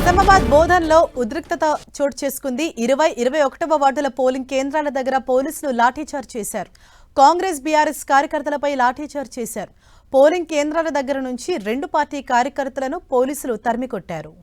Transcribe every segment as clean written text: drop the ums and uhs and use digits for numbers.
నిజామాబాద్ బోధన్లో ఉద్రిక్తత చోటు చేసుకుంది. 21వ వార్డుల పోలింగ్ కేంద్రాల దగ్గర పోలీసులు లాఠీచార్జ్ చేశారు. కాంగ్రెస్ బీఆర్ఎస్ కార్యకర్తలపై లాఠీచార్జ్ చేశారు. పోలింగ్ కేంద్రాల దగ్గర నుంచి రెండు పార్టీ కార్యకర్తలను పోలీసులు తరిమికొట్టారు.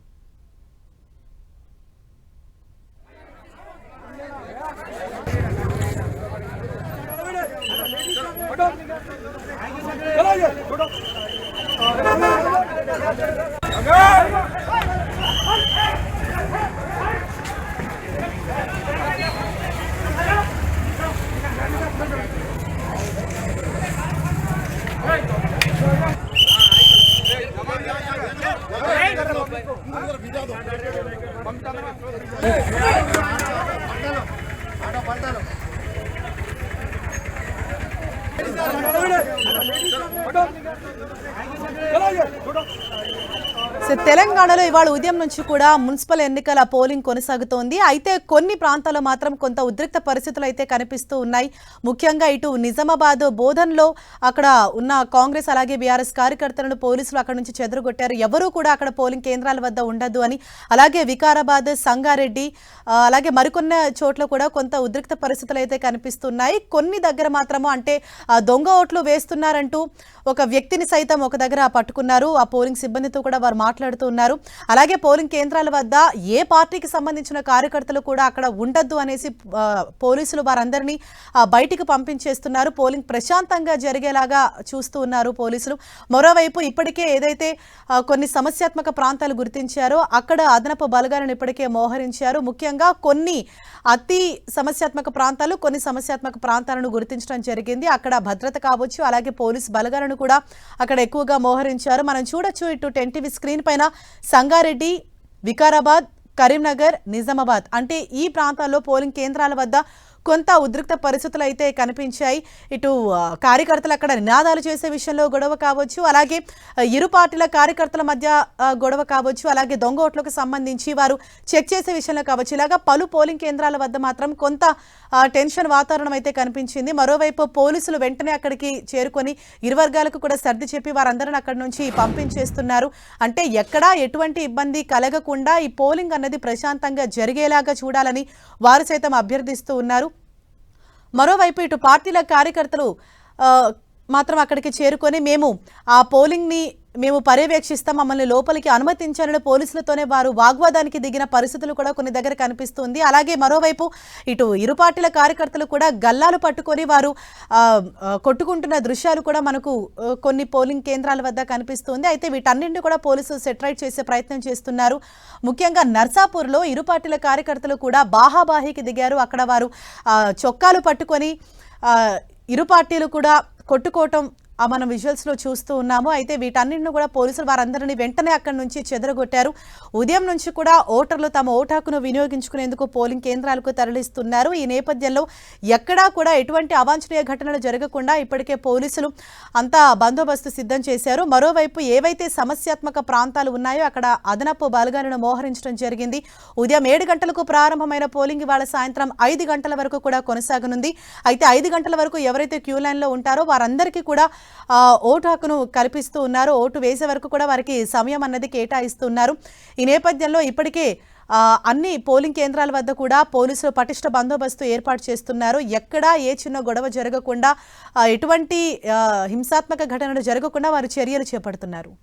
తెలంగాణలో ఇవాళ ఉదయం నుంచి కూడా మున్సిపల్ ఎన్నికల పోలింగ్ కొనసాగుతోంది. అయితే కొన్ని ప్రాంతాల్లో మాత్రం కొంత ఉద్రిక్త పరిస్థితులు అయితే కనిపిస్తూ ఉన్నాయి. ముఖ్యంగా ఇటు నిజామాబాద్ బోధన్లో అక్కడ ఉన్న కాంగ్రెస్ అలాగే బీఆర్ఎస్ కార్యకర్తలను పోలీసులు అక్కడ నుంచి చెదరగొట్టారు. ఎవరూ కూడా అక్కడ పోలింగ్ కేంద్రాల వద్ద ఉండద్దు అని. అలాగే వికారాబాద్, సంగారెడ్డి అలాగే మరికొన్ని చోట్ల కూడా కొంత ఉద్రిక్త పరిస్థితులు అయితే కనిపిస్తున్నాయి. కొన్ని దగ్గర మాత్రము అంటే దొంగ ఓట్లు వేస్తున్నారంటూ ఒక వ్యక్తిని సైతం ఒక దగ్గర పట్టుకున్నారు. ఆ పోలింగ్ సిబ్బందితో కూడా వారు మాట్లాడుతూ ఉన్నారు. అలాగే పోలింగ్ కేంద్రాల వద్ద ఏ పార్టీకి సంబంధించిన కార్యకర్తలు కూడా అక్కడ ఉండద్దు అనేసి పోలీసులు వారందరినీ బయటికి పంపించేస్తున్నారు. పోలింగ్ ప్రశాంతంగా జరిగేలాగా చూస్తూ ఉన్నారు పోలీసులు. మరోవైపు ఇప్పటికే ఏదైతే కొన్ని సమస్యాత్మక ప్రాంతాలు గుర్తించారో అక్కడ అదనపు బలగాలను ఇప్పటికే మోహరించారు. ముఖ్యంగా కొన్ని అతి సమస్యాత్మక ప్రాంతాలు, కొన్ని సమస్యాత్మక ప్రాంతాలను గుర్తించడం జరిగింది. అక్కడ భద్రత కావచ్చు, అలాగే పోలీసు బలగాలను కూడా అక్కడ ఎక్కువగా మోహరించారు. మనం చూడొచ్చు ఇటు 10 టీవీ స్క్రీన్ పైన సంగారెడ్డి, వికారాబాద్, కరీంనగర్, నిజామాబాద్ అంటే ఈ ప్రాంతాల్లో పోలింగ్ కేంద్రాల వద్ద కొంత ఉద్రిక్త పరిస్థితులు అయితే కనిపించాయి. ఇటు కార్యకర్తలు అక్కడ నినాదాలు చేసే విషయంలో గొడవ కావచ్చు, అలాగే ఇరు పార్టీల కార్యకర్తల మధ్య గొడవ కావచ్చు, అలాగే దొంగ ఓట్లకు సంబంధించి వారు చెక్ చేసే విషయంలో కావచ్చు, ఇలాగా పలు పోలింగ్ కేంద్రాల వద్ద మాత్రం కొంత టెన్షన్ వాతావరణం అయితే కనిపించింది. మరోవైపు పోలీసులు వెంటనే అక్కడికి చేరుకొని ఇరు వర్గాలకు కూడా సర్ది చెప్పి వారందరిని అక్కడి నుంచి పంపించేస్తున్నారు. అంటే ఎక్కడా ఎటువంటి ఇబ్బంది కలగకుండా ఈ పోలింగ్ అన్నది ప్రశాంతంగా జరిగేలాగా చూడాలని వారు సైతం అభ్యర్థిస్తూ ఉన్నారు. మరోవైపు ఇటు పార్టీల కార్యకర్తలు మాత్రం అక్కడికి చేరుకొని మేము ఆ పోలింగ్ని మేము పర్యవేక్షిస్తాం, మమ్మల్ని లోపలికి అనుమతించాలని పోలీసులతోనే వారు వాగ్వాదానికి దిగిన పరిస్థితులు కూడా కొన్ని దగ్గర కనిపిస్తుంది. అలాగే మరోవైపు ఇటు ఇరు పార్టీల కార్యకర్తలు కూడా గల్లాలు పట్టుకొని వారు కొట్టుకుంటున్న దృశ్యాలు కూడా మనకు కొన్ని పోలింగ్ కేంద్రాల వద్ద కనిపిస్తుంది. అయితే వీటన్నింటినీ కూడా పోలీసులు సెటరైట్ చేసే ప్రయత్నం చేస్తున్నారు. ముఖ్యంగా నర్సాపూర్లో ఇరు పార్టీల కార్యకర్తలు కూడా బాహాబాహికి దిగారు. అక్కడ వారు చొక్కాలు పట్టుకొని ఇరు పార్టీలు కూడా కొట్టుకోవటం మనం విజువల్స్లో చూస్తూ ఉన్నాము. అయితే వీటన్నింటిని కూడా పోలీసులు వారందరినీ వెంటనే అక్కడి నుంచి చెదరగొట్టారు. ఉదయం నుంచి కూడా ఓటర్లు తమ ఓటు హక్కును వినియోగించుకునేందుకు పోలింగ్ కేంద్రాలకు తరలిస్తున్నారు. ఈ నేపథ్యంలో ఎక్కడా కూడా ఎటువంటి అవాంఛనీయ ఘటనలు జరగకుండా ఇప్పటికే పోలీసులు అంతా బందోబస్తు సిద్ధం చేశారు. మరోవైపు ఏవైతే సమస్యాత్మక ప్రాంతాలు ఉన్నాయో అక్కడ అదనపు బలగాలను మోహరించడం జరిగింది. ఉదయం 7 గంటలకు ప్రారంభమైన పోలింగ్ ఇవాళ సాయంత్రం 5 గంటల వరకు కూడా కొనసాగనుంది. అయితే 5 గంటల వరకు ఎవరైతే క్యూ లైన్లో ఉంటారో వారందరికీ కూడా ఓటు హక్కును కల్పిస్తూ ఉన్నారు. ఓటు వేసే వరకు కూడా వారికి సమయం అన్నది కేటాయిస్తున్నారు. ఈ నేపథ్యంలో ఇప్పటికే అన్ని పోలింగ్ కేంద్రాల వద్ద కూడా పోలీసులు పటిష్ట బందోబస్తు ఏర్పాటు చేస్తున్నారు. ఎక్కడా ఏ చిన్న గొడవ జరగకుండా, ఎటువంటి హింసాత్మక ఘటనలు జరగకుండా వారు చర్యలు చేపడుతున్నారు.